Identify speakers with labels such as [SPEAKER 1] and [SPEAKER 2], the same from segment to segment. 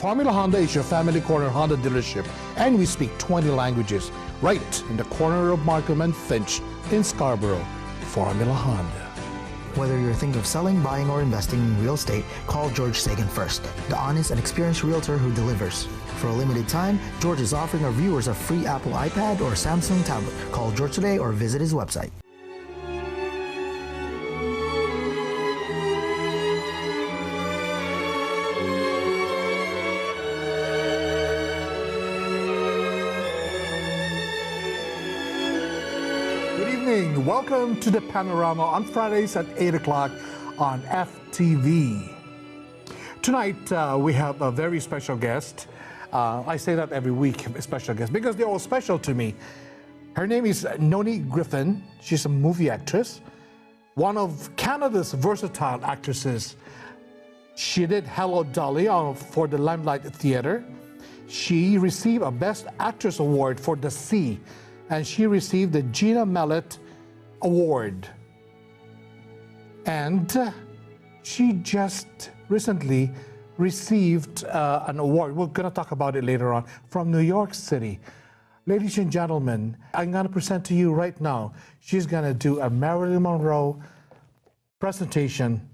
[SPEAKER 1] Formula Honda is your family corner Honda dealership, and we speak 20 languages right in the corner of Markham and Finch in Scarborough. Formula Honda.
[SPEAKER 2] Whether you're thinking of selling, buying, or investing in real estate, call George Sagan first, the honest and experienced realtor who delivers. For a limited time, George is offering our viewers a free Apple iPad or Samsung tablet. Call George today or visit his website.
[SPEAKER 1] Welcome to the Panorama on Fridays at 8 o'clock on FTV. Tonight we have a very special guest. I say that every week, a special guest, because they're all special to me. Her name is Nonnie Griffin. She's a movie actress, one of Canada's versatile actresses. She did Hello, Dolly for the Limelight Theatre. She received a Best Actress Award for The Sea, and she received the Gina Mallet Award. And she just recently received an award. We're going to talk about it later on, from New York City. Ladies and gentlemen, I'm going to present to you right now. She's going to do a Marilyn Monroe presentation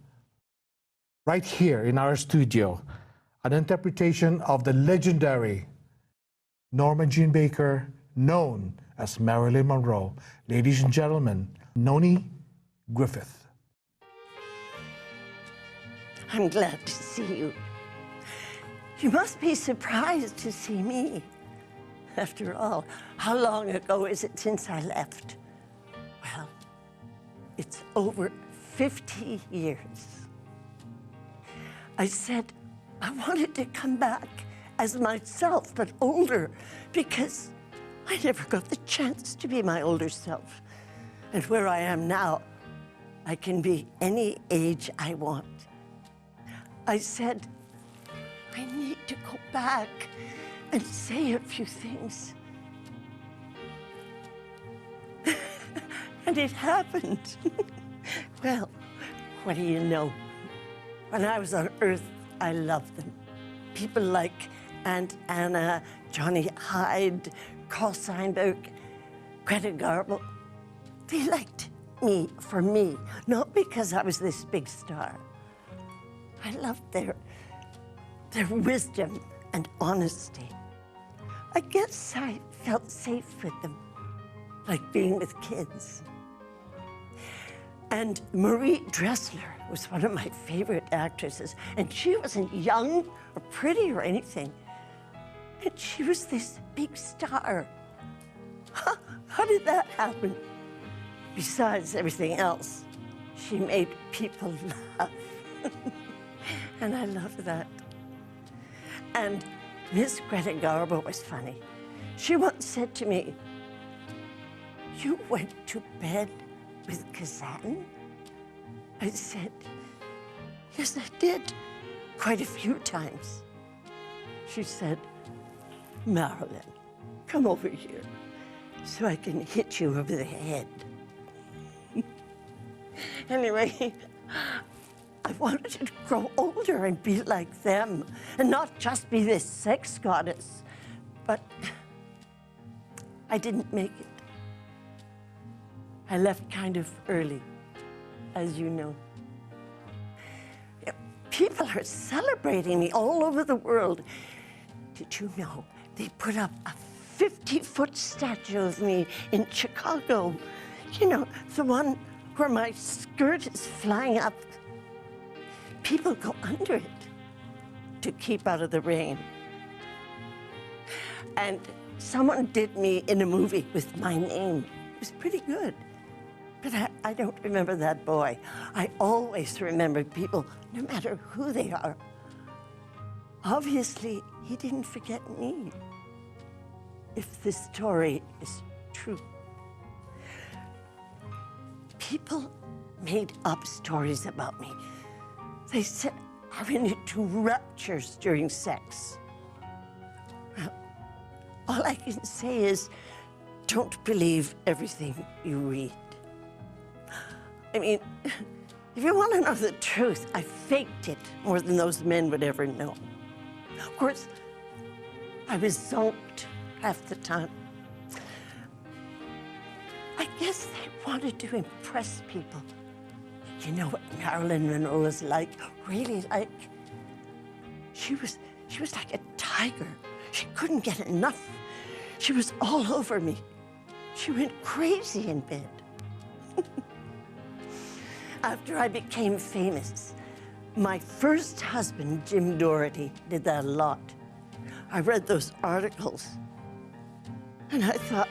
[SPEAKER 1] right here in our studio. An interpretation of the legendary Norma Jean Baker, known as Marilyn Monroe. Ladies and gentlemen, Nonnie Griffin.
[SPEAKER 3] I'm glad to see you. You must be surprised to see me. After all, how long ago is it since I left? Well, it's over 50 years. I said I wanted to come back as myself, but older, because I never got the chance to be my older self. And where I am now, I can be any age I want. I said, I need to go back and say a few things. And it happened. Well, what do you know? When I was on Earth, I loved them. People like Aunt Anna, Johnny Hyde, Carl Seinberg, Greta Garbo. They liked me for me, not because I was this big star. I loved their wisdom and honesty. I guess I felt safe with them, like being with kids. And Marie Dressler was one of my favorite actresses, and she wasn't young or pretty or anything. And she was this big star. How did that happen? Besides everything else, she made people laugh. And I love that. And Miss Greta Garbo was funny. She once said to me, "You went to bed with Kazan?" I said, "Yes, I did, quite a few times." She said, "Marilyn, come over here so I can hit you over the head." Anyway, I wanted to grow older and be like them, and not just be this sex goddess. But I didn't make it. I left kind of early, as you know. People are celebrating me all over the world. Did you know they put up a 50-foot statue of me in Chicago? You know, the one where my skirt is flying up. People go under it to keep out of the rain. And someone did me in a movie with my name. It was pretty good. But I don't remember that boy. I always remember people, no matter who they are. Obviously, he didn't forget me, if this story is true. People made up stories about me. They said I went into raptures during sex. Well, all I can say is, don't believe everything you read. I mean, if you want to know the truth, I faked it more than those men would ever know. Of course, I was zonked half the time. I guess they wanted to impress people. You know what Marilyn Monroe was like, really like? She was like a tiger. She couldn't get enough. She was all over me. She went crazy in bed. After I became famous, my first husband, Jim Doherty, did that a lot. I read those articles, and I thought,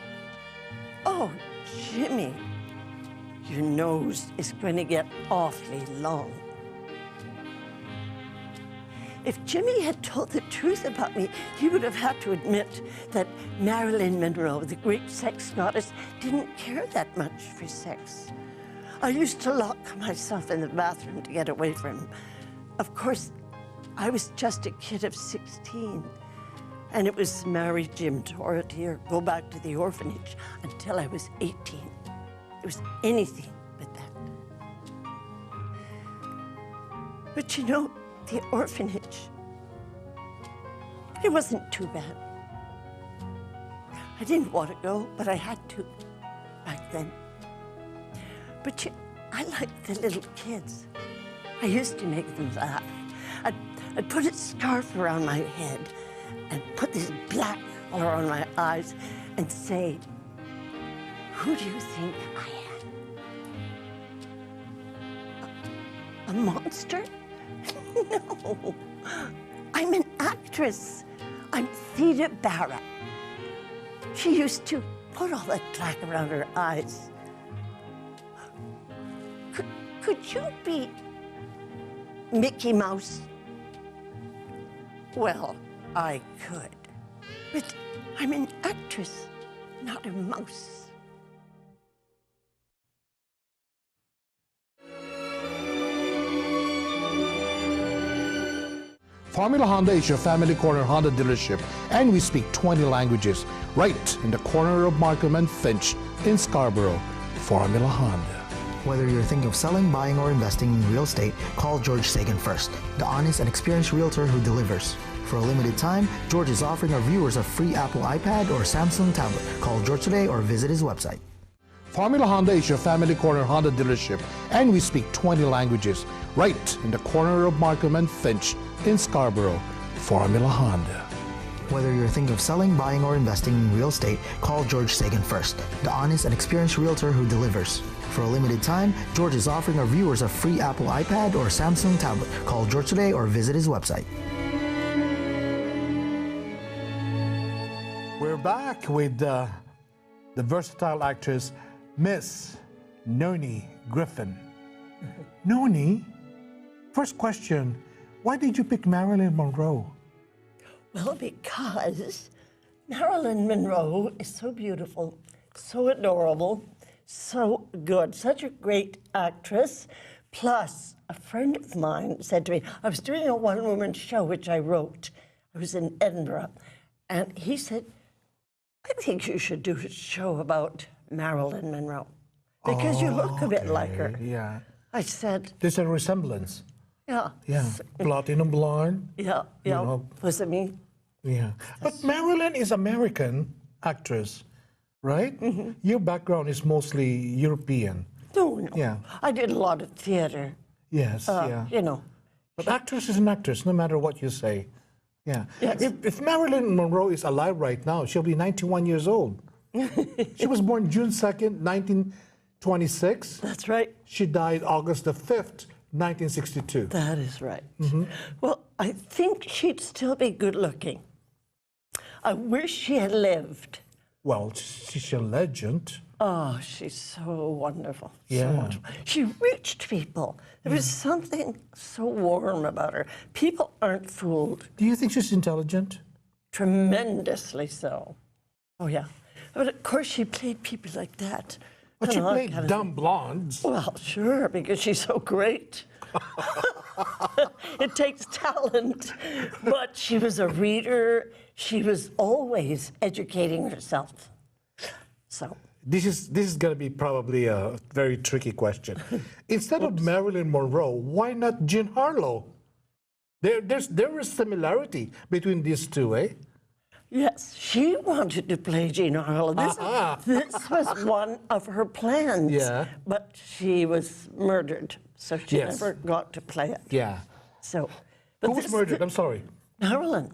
[SPEAKER 3] oh, Jimmy, your nose is going to get awfully long. If Jimmy had told the truth about me, he would have had to admit that Marilyn Monroe, the great sex goddess, didn't care that much for sex. I used to lock myself in the bathroom to get away from him. Of course, I was just a kid of 16, and it was marry Jim Doherty or go back to the orphanage until I was 18. It was anything but that. But you know, the orphanage, it wasn't too bad. I didn't want to go, but I had to back then. But I liked the little kids. I used to make them laugh. I'd put a scarf around my head and put this black color on my eyes and say, who do you think I am? A monster? No, I'm an actress. I'm Theda Barra. She used to put all that black around her eyes. Could you be Mickey Mouse? Well, I could, but I'm an actress, not a mouse.
[SPEAKER 1] Formula Honda is your family corner Honda dealership, and we speak 20 languages, right in the corner of Markham and Finch in Scarborough. Formula Honda.
[SPEAKER 2] Whether you're thinking of selling, buying, or investing in real estate, call George Sagan first, the honest and experienced realtor who delivers. For a limited time, George is offering our viewers a free Apple iPad or Samsung tablet. Call George today or visit his website.
[SPEAKER 1] Formula Honda is your family corner Honda dealership, and we speak 20 languages, right in the corner of Markham and Finch in Scarborough. Formula Honda.
[SPEAKER 2] Whether you're thinking of selling, buying, or investing in real estate, call George Sagan first, the honest and experienced realtor who delivers. For a limited time, George is offering our viewers a free Apple iPad or Samsung tablet. Call George today or visit his website.
[SPEAKER 1] We're back with the versatile actress, Miss Nonnie Griffin. Nonnie, first question, why did you pick Marilyn Monroe?
[SPEAKER 3] Well, because Marilyn Monroe is so beautiful, so adorable, so good, such a great actress. Plus, a friend of mine said to me, I was doing a one-woman show, which I wrote. I was in Edinburgh. And he said, I think you should do a show about Marilyn Monroe because you look a bit like her.
[SPEAKER 1] Yeah.
[SPEAKER 3] I said,
[SPEAKER 1] There's a resemblance.
[SPEAKER 3] yeah.
[SPEAKER 1] Yeah. Platinum blonde.
[SPEAKER 3] Yeah, yeah.
[SPEAKER 1] know.
[SPEAKER 3] Was it me?
[SPEAKER 1] Yeah. But Marilyn is American actress, right? Mm-hmm. Your background is mostly European.
[SPEAKER 3] No.
[SPEAKER 1] Yeah.
[SPEAKER 3] I did a lot of theater.
[SPEAKER 1] Yes, yeah.
[SPEAKER 3] You know.
[SPEAKER 1] But actress is an actress, no matter what you say. Yeah.
[SPEAKER 3] Yes.
[SPEAKER 1] If Marilyn Monroe is alive right now, she'll be 91 years old. She was born June 2nd, 1926.
[SPEAKER 3] That's right.
[SPEAKER 1] She died August the 5th, 1962.
[SPEAKER 3] That is right. Mm-hmm. Well, I think she'd still be good looking. I wish she had lived.
[SPEAKER 1] Well, she's a legend.
[SPEAKER 3] Oh, she's so wonderful.
[SPEAKER 1] Yeah.
[SPEAKER 3] So wonderful. She reached people. There was something so warm about her. People aren't fooled.
[SPEAKER 1] Do you think she's intelligent?
[SPEAKER 3] Tremendously so. Oh, yeah. But of course, she played people like that.
[SPEAKER 1] But she played dumb blondes.
[SPEAKER 3] Well, sure, because she's so great. It takes talent. But she was a reader. She was always educating herself. So.
[SPEAKER 1] This is going to be probably a very tricky question. Instead of Marilyn Monroe, why not Jean Harlow? There is similarity between these two, eh?
[SPEAKER 3] Yes, she wanted to play Jean Harlow. This was one of her plans.
[SPEAKER 1] Yeah.
[SPEAKER 3] But she was murdered, so she
[SPEAKER 1] Yes.
[SPEAKER 3] never got to play it.
[SPEAKER 1] Yeah.
[SPEAKER 3] So,
[SPEAKER 1] Who was murdered? I'm sorry.
[SPEAKER 3] Marilyn.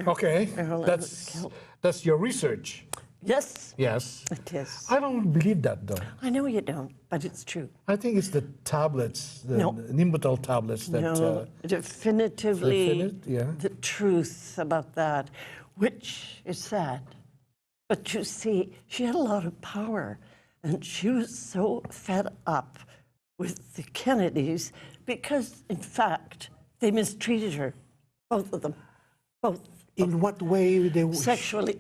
[SPEAKER 1] Okay,
[SPEAKER 3] Marilyn was killed.
[SPEAKER 1] that's your research.
[SPEAKER 3] Yes,
[SPEAKER 1] Yes.
[SPEAKER 3] it is.
[SPEAKER 1] I don't believe that though.
[SPEAKER 3] I know you don't, but it's true.
[SPEAKER 1] I think it's the tablets, the
[SPEAKER 3] No.
[SPEAKER 1] Nimbutal tablets that.
[SPEAKER 3] No, definitively
[SPEAKER 1] yeah.
[SPEAKER 3] the truth about that, which is sad. But you see, she had a lot of power, and she was so fed up with the Kennedys because, in fact, they mistreated her, both of them, both
[SPEAKER 1] In what way they
[SPEAKER 3] sexually,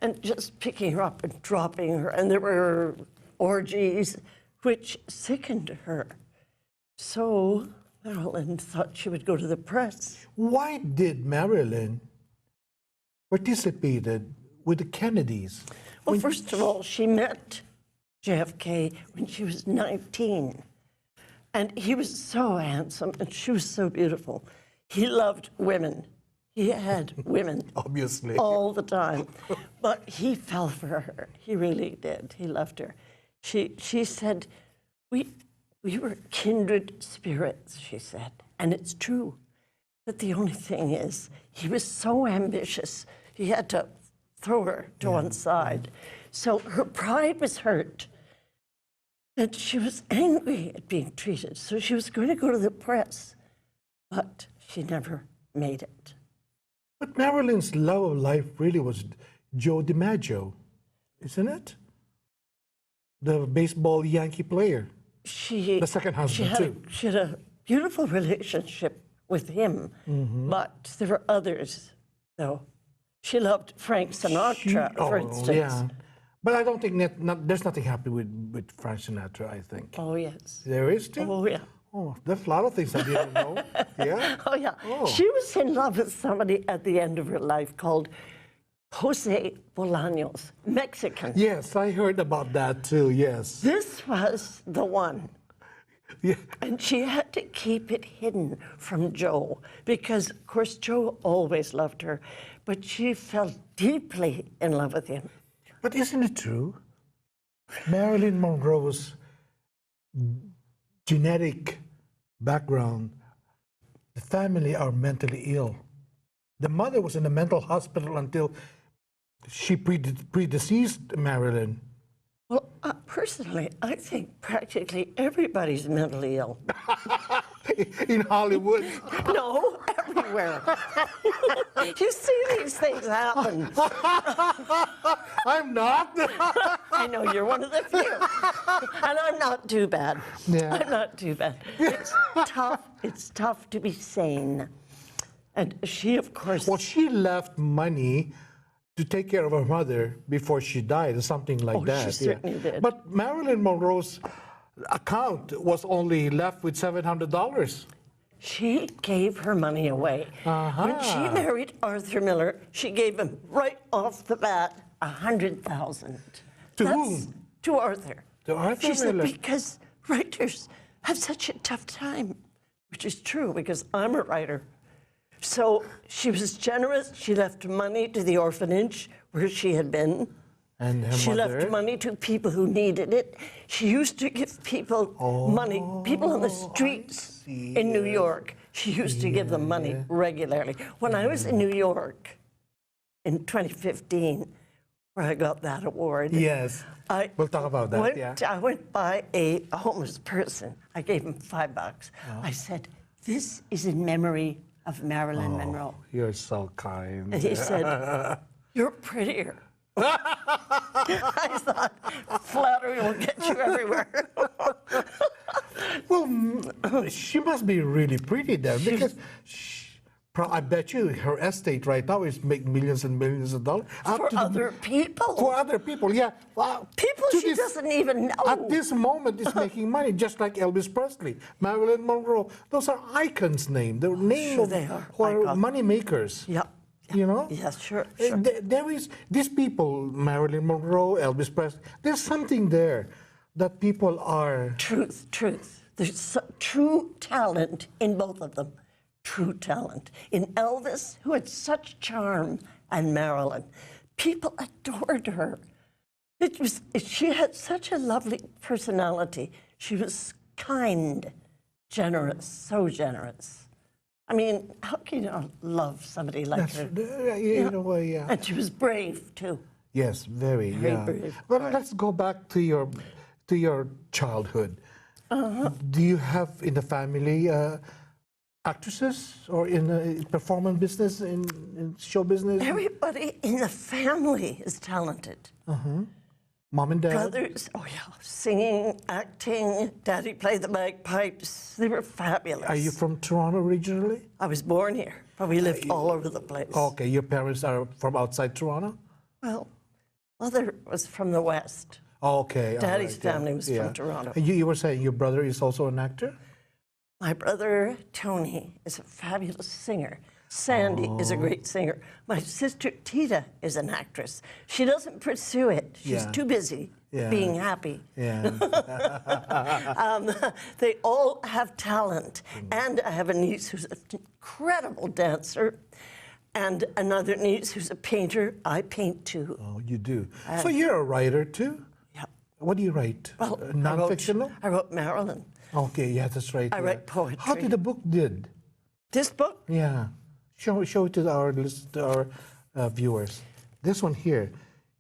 [SPEAKER 3] and just picking her up and dropping her, and there were orgies which sickened her. So Marilyn thought she would go to the press.
[SPEAKER 1] Why did Marilyn participated with the Kennedys?
[SPEAKER 3] Well, first of all, she met JFK when she was 19. And he was so handsome, and she was so beautiful. He loved women. He had women
[SPEAKER 1] Obviously.
[SPEAKER 3] all the time. But he fell for her. He really did. He loved her. She said, we were kindred spirits, she said. And it's true. But the only thing is, he was so ambitious, he had to throw her to one side. So her pride was hurt. And she was angry at being treated. So she was going to go to the press. But she never made it.
[SPEAKER 1] But Marilyn's love of life really was Joe DiMaggio, isn't it? The baseball Yankee player. The second husband, too.
[SPEAKER 3] She had a beautiful relationship with him, but there were others, though. She loved Frank Sinatra, for instance.
[SPEAKER 1] Yeah. But I don't think there's nothing happy with Frank Sinatra, I think.
[SPEAKER 3] Oh, yes.
[SPEAKER 1] There is, too?
[SPEAKER 3] Oh, yeah.
[SPEAKER 1] Oh, there's a lot of things I didn't know. Yeah?
[SPEAKER 3] Oh, yeah.
[SPEAKER 1] Oh.
[SPEAKER 3] She was in love with somebody at the end of her life called Jose Bolaños, Mexican.
[SPEAKER 1] Yes, I heard about that, too, yes.
[SPEAKER 3] This was the one.
[SPEAKER 1] Yeah.
[SPEAKER 3] And she had to keep it hidden from Joe because, of course, Joe always loved her, but she fell deeply in love with him.
[SPEAKER 1] But isn't it true? Marilyn Monroe's genetic background, the family are mentally ill. The mother was in a mental hospital until she predeceased Marilyn.
[SPEAKER 3] Well, personally, I think practically everybody's mentally ill.
[SPEAKER 1] In Hollywood.
[SPEAKER 3] No, everywhere. You see these things happen.
[SPEAKER 1] I'm not.
[SPEAKER 3] I know you're one of the few. And I'm not too bad.
[SPEAKER 1] Yeah.
[SPEAKER 3] I'm not too bad. It's tough. It's tough to be sane. And she, of course...
[SPEAKER 1] Well, she left money to take care of her mother before she died, or something like that.
[SPEAKER 3] She certainly did.
[SPEAKER 1] But Marilyn Monroe's account was only left with $700.
[SPEAKER 3] She gave her money away. When she married Arthur Miller, she gave him right off the bat $100,000.
[SPEAKER 1] To whom?
[SPEAKER 3] To Arthur.
[SPEAKER 1] To Arthur
[SPEAKER 3] She said,
[SPEAKER 1] Miller.
[SPEAKER 3] because writers have such a tough time, which is true because I'm a writer. So she was generous. She left money to the orphanage where she had been.
[SPEAKER 1] And her
[SPEAKER 3] She
[SPEAKER 1] mother?
[SPEAKER 3] left money to people who needed it. She used to give people money, people on the streets in New York. She used to give them money regularly. When I was in New York in 2015, where I got that award,
[SPEAKER 1] Yes. We'll talk about that,
[SPEAKER 3] I went by a homeless person. I gave him $5. I said, "This is in memory of Marilyn Monroe."
[SPEAKER 1] You're so kind.
[SPEAKER 3] And he said, "You're prettier." I thought, flattery will get you everywhere.
[SPEAKER 1] Well, she must be really pretty then, because I bet you her estate right now is making millions and millions of dollars.
[SPEAKER 3] For other people.
[SPEAKER 1] For other people, yeah. Wow.
[SPEAKER 3] People she doesn't even know.
[SPEAKER 1] At this moment, is making money, just like Elvis Presley, Marilyn Monroe. Those are icons' names. They're names
[SPEAKER 3] Sure they are.
[SPEAKER 1] who are money makers.
[SPEAKER 3] Yeah.
[SPEAKER 1] You know?
[SPEAKER 3] Yes, sure.
[SPEAKER 1] There is, these people, Marilyn Monroe, Elvis Presley, there's something there that people are...
[SPEAKER 3] Truth. There's true talent in both of them. True talent. In Elvis, who had such charm, and Marilyn. People adored her. She had such a lovely personality. She was kind, generous, so generous. I mean, how can you not love somebody like her?
[SPEAKER 1] Yeah.
[SPEAKER 3] And she was brave, too.
[SPEAKER 1] Yes, very
[SPEAKER 3] brave.
[SPEAKER 1] Well, let's go back to your childhood. Do you have in the family actresses or in the performance business, in show business?
[SPEAKER 3] Everybody in the family is talented.
[SPEAKER 1] Mom and dad?
[SPEAKER 3] Brothers, oh yeah, singing, acting. Daddy played the bagpipes. They were fabulous.
[SPEAKER 1] Are you from Toronto originally?
[SPEAKER 3] I was born here, but we lived all over the place.
[SPEAKER 1] Okay, your parents are from outside Toronto?
[SPEAKER 3] Well, mother was from the West.
[SPEAKER 1] Okay.
[SPEAKER 3] Daddy's family was from Toronto.
[SPEAKER 1] And you were saying your brother is also an actor?
[SPEAKER 3] My brother, Tony, is a fabulous singer. Sandy is a great singer. My sister, Tita, is an actress. She doesn't pursue it. She's too busy being happy.
[SPEAKER 1] Yeah.
[SPEAKER 3] They all have talent. And I have a niece who's an incredible dancer, and another niece who's a painter. I paint too.
[SPEAKER 1] Oh, you do. So you're a writer too?
[SPEAKER 3] Yeah.
[SPEAKER 1] What do you write?
[SPEAKER 3] Well,
[SPEAKER 1] non-fictional?
[SPEAKER 3] I wrote Marilyn.
[SPEAKER 1] Okay, yeah, that's right.
[SPEAKER 3] I write poetry.
[SPEAKER 1] How did the book did?
[SPEAKER 3] This book?
[SPEAKER 1] Yeah. Show it to our viewers. This one here,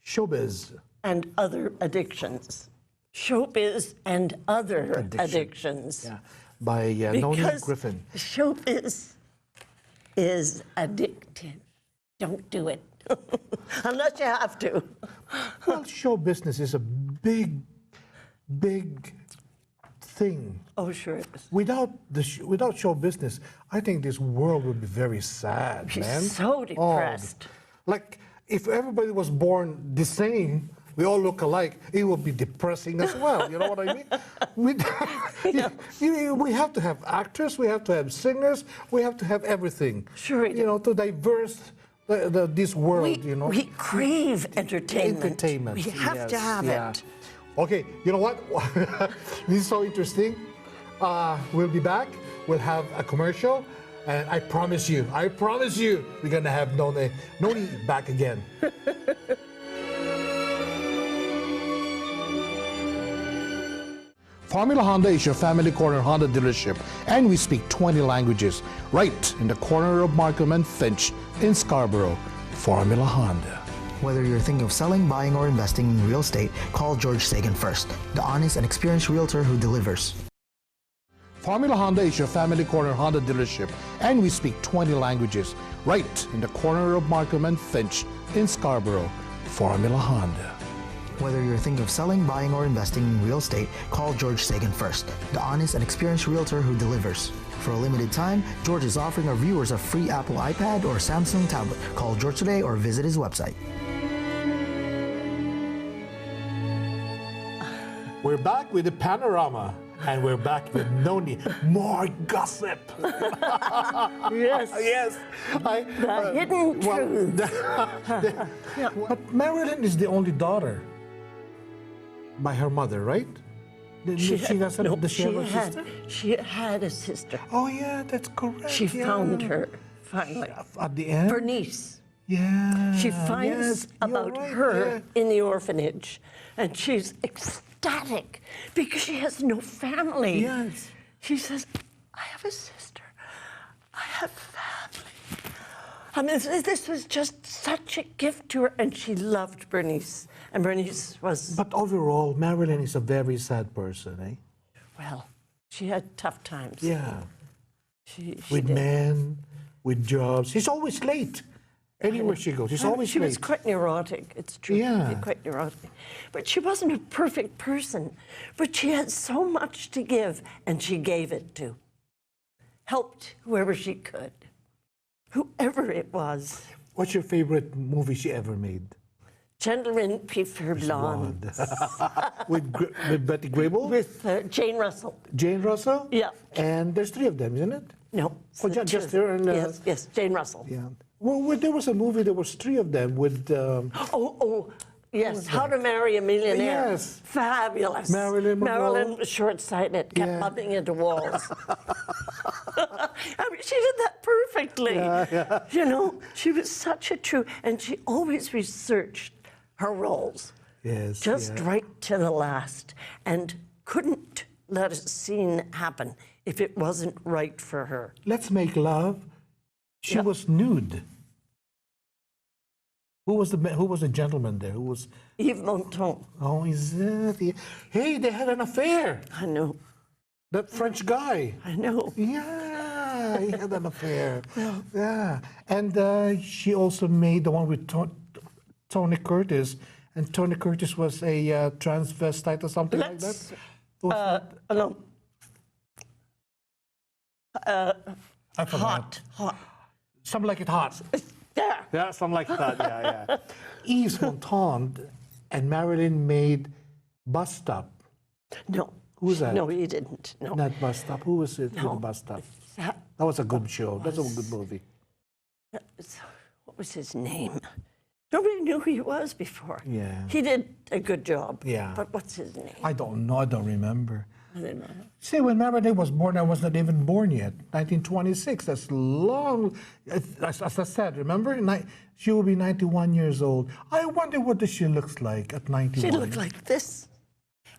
[SPEAKER 1] Showbiz.
[SPEAKER 3] And Other Addictions. Showbiz and Other Addictions.
[SPEAKER 1] Yeah, by Nonnie Griffin.
[SPEAKER 3] Showbiz is addictive. Don't do it. Unless you have to.
[SPEAKER 1] Well, show business is a big thing.
[SPEAKER 3] Oh, sure it is.
[SPEAKER 1] Without show business, I think this world would be very sad, man.
[SPEAKER 3] So depressed.
[SPEAKER 1] Like, if everybody was born the same, we all look alike, it would be depressing as well. You know what I mean? We have to have actors, we have to have singers, we have to have everything.
[SPEAKER 3] Sure.
[SPEAKER 1] To diverse this world,
[SPEAKER 3] We crave entertainment.
[SPEAKER 1] Entertainment.
[SPEAKER 3] We have to have it.
[SPEAKER 1] Okay, you know what? This is so interesting. We'll be back. We'll have a commercial. And I promise you, we're going to have Nonnie back again. Formula Honda is your family corner Honda dealership, and we speak 20 languages, right in the corner of Markham and Finch in Scarborough. Formula Honda.
[SPEAKER 2] Whether you're thinking of selling, buying, or investing in real estate, call George Sagan first, the honest and experienced realtor who delivers.
[SPEAKER 1] Formula Honda is your family corner Honda dealership, and we speak 20 languages, right in the corner of Markham and Finch in Scarborough. Formula Honda.
[SPEAKER 2] Whether you're thinking of selling, buying, or investing in real estate, call George Sagan first, the honest and experienced realtor who delivers. For a limited time, George is offering our viewers a free Apple iPad or Samsung tablet. Call George today or visit his website.
[SPEAKER 1] We're back with the Panorama, and we're back with Nonnie. More gossip.
[SPEAKER 3] Yes.
[SPEAKER 1] Yes.
[SPEAKER 3] The hidden truth.
[SPEAKER 1] But Marilyn is the only daughter by her mother, right? She had a sister?
[SPEAKER 3] She had a sister.
[SPEAKER 1] Oh, yeah, that's correct.
[SPEAKER 3] She found her, finally.
[SPEAKER 1] At the end?
[SPEAKER 3] Bernice.
[SPEAKER 1] Yeah.
[SPEAKER 3] She finds about her in the orphanage, and she's ecstatic because she has no family.
[SPEAKER 1] Yes.
[SPEAKER 3] She says, I have a sister. I have family. I mean, this was just such a gift to her, and she loved Bernice. And Bernice was...
[SPEAKER 1] But overall, Marilyn is a very sad person, eh?
[SPEAKER 3] Well, she had tough times.
[SPEAKER 1] Yeah.
[SPEAKER 3] She
[SPEAKER 1] with
[SPEAKER 3] did.
[SPEAKER 1] men, with jobs. She's always late. Anywhere she goes, she's always
[SPEAKER 3] She
[SPEAKER 1] late.
[SPEAKER 3] was quite neurotic, it's true.
[SPEAKER 1] Yeah.
[SPEAKER 3] Quite neurotic. But she wasn't a perfect person. But she had so much to give, and she gave it to. Helped whoever she could. Whoever it was.
[SPEAKER 1] What's your favorite movie she ever made?
[SPEAKER 3] Gentlemen Prefer Blonde.
[SPEAKER 1] with Betty Grable?
[SPEAKER 3] With Jane Russell.
[SPEAKER 1] Jane Russell?
[SPEAKER 3] Yeah.
[SPEAKER 1] And there's three of them, isn't it?
[SPEAKER 3] No.
[SPEAKER 1] Oh, just her and...
[SPEAKER 3] Yes, Jane Russell.
[SPEAKER 1] Yeah. Well, there was a movie, there was three of them with...
[SPEAKER 3] Yes, How to Marry a Millionaire.
[SPEAKER 1] Yes.
[SPEAKER 3] Fabulous.
[SPEAKER 1] Marilyn Monroe.
[SPEAKER 3] Marilyn was short-sighted, kept
[SPEAKER 1] Yeah.
[SPEAKER 3] bumping into walls. I mean, she did that perfectly.
[SPEAKER 1] Yeah.
[SPEAKER 3] You know, she was such a true, and she always researched her roles.
[SPEAKER 1] Yes.
[SPEAKER 3] Just
[SPEAKER 1] yeah.
[SPEAKER 3] right to the last, and couldn't let a scene happen if it wasn't right for her.
[SPEAKER 1] Let's Make Love. She
[SPEAKER 3] Yeah.
[SPEAKER 1] was nude. Who was the gentleman there? Who was?
[SPEAKER 3] Yves Montand.
[SPEAKER 1] Oh, is it? Hey, they had an affair.
[SPEAKER 3] I know.
[SPEAKER 1] That French guy.
[SPEAKER 3] I know.
[SPEAKER 1] Yeah, he had an affair. Yeah, and she also made the one with Tony Curtis, and Tony Curtis was a transvestite or something like
[SPEAKER 3] Let's,
[SPEAKER 1] that. Was
[SPEAKER 3] no.
[SPEAKER 1] I forgot.
[SPEAKER 3] Hot.
[SPEAKER 1] Something like it hot.
[SPEAKER 3] There.
[SPEAKER 1] Yeah, something like that. Yeah. Yves Montand and Marilyn made Bus Stop.
[SPEAKER 3] No.
[SPEAKER 1] Who was that?
[SPEAKER 3] No, he didn't. No.
[SPEAKER 1] Not Bus Stop. Who was it?
[SPEAKER 3] No.
[SPEAKER 1] With the Bus Stop.
[SPEAKER 3] That
[SPEAKER 1] That was a good show. That's a good movie.
[SPEAKER 3] was- what was his name? Nobody knew who he was before.
[SPEAKER 1] Yeah.
[SPEAKER 3] He did a good job.
[SPEAKER 1] Yeah.
[SPEAKER 3] But what's his name?
[SPEAKER 1] I don't know. I don't remember.
[SPEAKER 3] I don't know.
[SPEAKER 1] See, when Marilyn was born, I was not even born yet. 1926. That's long. As I said, remember? She will be 91 years old. I wonder what she looks like at 91.
[SPEAKER 3] She looked like this.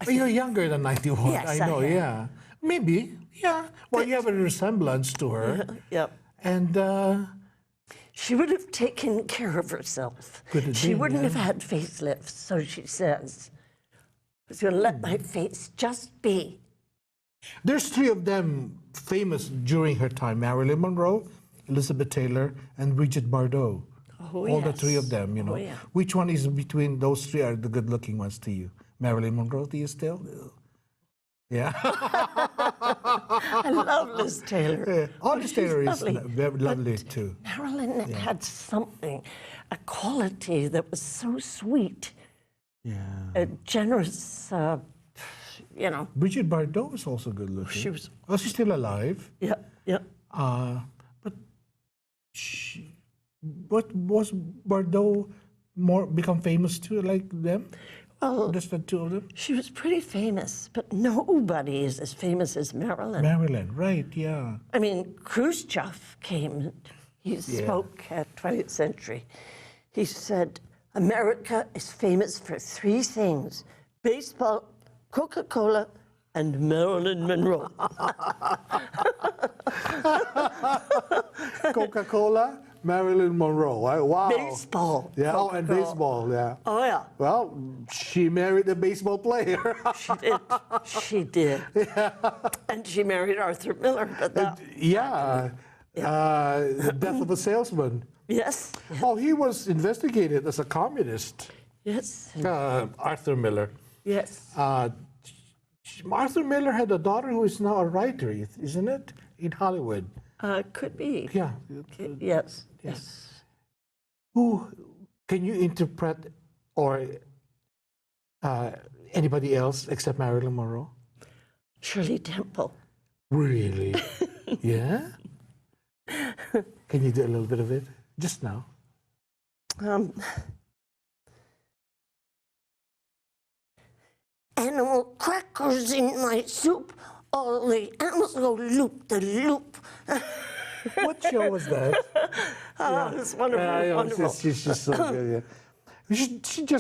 [SPEAKER 1] But you're younger than 91.
[SPEAKER 3] Yes,
[SPEAKER 1] I know,
[SPEAKER 3] I am.
[SPEAKER 1] yeah. Maybe, yeah. Well, you have a resemblance to her.
[SPEAKER 3] Yep.
[SPEAKER 1] And
[SPEAKER 3] She would have taken care of herself.
[SPEAKER 1] Could have
[SPEAKER 3] She
[SPEAKER 1] been,
[SPEAKER 3] wouldn't
[SPEAKER 1] yeah.
[SPEAKER 3] have had facelifts, so she says. I was going to let my face just be.
[SPEAKER 1] there's three of them famous during her time: Marilyn Monroe, Elizabeth Taylor, and Brigitte Bardot.
[SPEAKER 3] Oh,
[SPEAKER 1] All the three of
[SPEAKER 3] yes.
[SPEAKER 1] them, you know.
[SPEAKER 3] Oh, yeah.
[SPEAKER 1] Which one is between those three are the good-looking ones to you? Marilyn Monroe to you still? Yeah.
[SPEAKER 3] I love Liz Taylor.
[SPEAKER 1] All
[SPEAKER 3] Oh,
[SPEAKER 1] the
[SPEAKER 3] she's
[SPEAKER 1] Taylor is
[SPEAKER 3] lovely.
[SPEAKER 1] very lovely
[SPEAKER 3] But
[SPEAKER 1] too.
[SPEAKER 3] Marilyn had something, a quality that was so sweet,
[SPEAKER 1] Yeah.
[SPEAKER 3] a generous, you know.
[SPEAKER 1] Brigitte Bardot is also good looking.
[SPEAKER 3] She was-
[SPEAKER 1] Oh, she's still alive.
[SPEAKER 3] Yeah, yeah.
[SPEAKER 1] But what was Bardot more become famous to like them?
[SPEAKER 3] Well,
[SPEAKER 1] Just the two of them?
[SPEAKER 3] she was pretty famous, but nobody is as famous as Marilyn.
[SPEAKER 1] Marilyn, right, yeah.
[SPEAKER 3] I mean, Khrushchev came, he spoke at 20th Century. He said, America is famous for three things: baseball, Coca-Cola, and Marilyn Monroe.
[SPEAKER 1] Coca-Cola, Marilyn Monroe. Wow.
[SPEAKER 3] Baseball.
[SPEAKER 1] Yeah, oh, and
[SPEAKER 3] Coca-Cola.
[SPEAKER 1] baseball, yeah.
[SPEAKER 3] Oh, yeah,
[SPEAKER 1] Well, she married a baseball player.
[SPEAKER 3] she did. She did. And she married Arthur Miller, but that,
[SPEAKER 1] Yeah. The death of a salesman.
[SPEAKER 3] yes,
[SPEAKER 1] Oh, he was investigated as a communist.
[SPEAKER 3] yes,
[SPEAKER 1] Arthur Miller.
[SPEAKER 3] yes.
[SPEAKER 1] Arthur Miller had a daughter who is now a writer, isn't it? In Hollywood.
[SPEAKER 3] Could be.
[SPEAKER 1] Yeah.
[SPEAKER 3] Yes, yes.
[SPEAKER 1] Who can you interpret or anybody else except Marilyn Monroe?
[SPEAKER 3] Shirley Temple.
[SPEAKER 1] Really? Yeah? Can you do a little bit of it? Just now.
[SPEAKER 3] Animal crackers in my soup. All the animals go loop the loop.
[SPEAKER 1] What show was that?
[SPEAKER 3] Oh, it's wonderful,
[SPEAKER 1] Yeah,
[SPEAKER 3] wonderful.
[SPEAKER 1] she's so good, yeah.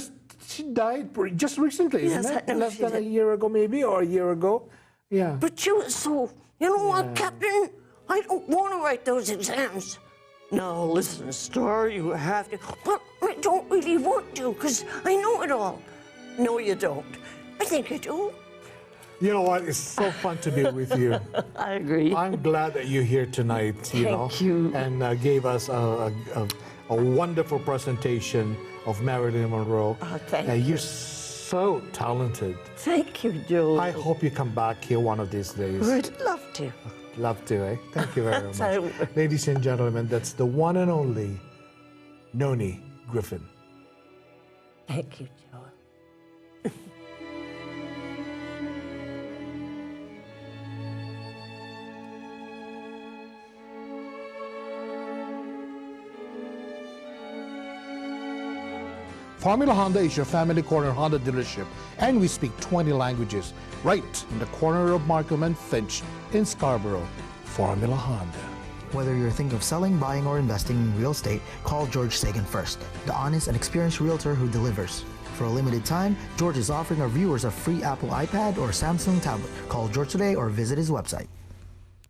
[SPEAKER 1] She died just recently,
[SPEAKER 3] Yes,
[SPEAKER 1] isn't it?
[SPEAKER 3] I know
[SPEAKER 1] Less
[SPEAKER 3] she
[SPEAKER 1] than a
[SPEAKER 3] did.
[SPEAKER 1] year ago, maybe, or a year ago. Yeah.
[SPEAKER 3] But you were so, you know what, Captain? I don't want to write those exams. No, listen, Star, you have to. But I don't really want to, because I know it all. No, you don't. I think you do.
[SPEAKER 1] You know what? It's so fun to be with you.
[SPEAKER 3] I agree.
[SPEAKER 1] I'm glad that you're here tonight, you know,
[SPEAKER 3] Thank you.
[SPEAKER 1] and gave us a wonderful presentation of Marilyn Monroe.
[SPEAKER 3] Oh, thank
[SPEAKER 1] You're
[SPEAKER 3] you.
[SPEAKER 1] so talented.
[SPEAKER 3] Thank you, Joe.
[SPEAKER 1] I hope you come back here one of these days.
[SPEAKER 3] I'd love to.
[SPEAKER 1] Love to, eh? Thank you very
[SPEAKER 3] Yes, I
[SPEAKER 1] much.
[SPEAKER 3] would.
[SPEAKER 1] Ladies and gentlemen, that's the one and only Nonnie Griffin.
[SPEAKER 3] Thank you, Joe.
[SPEAKER 1] Formula Honda is your family corner Honda dealership, and we speak 20 languages right in the corner of Markham and Finch in Scarborough. Formula Honda.
[SPEAKER 2] Whether you're thinking of selling, buying, or investing in real estate, call George Sagan first, the honest and experienced realtor who delivers. For a limited time, George is offering our viewers a free Apple iPad or Samsung tablet. Call George today or visit his website.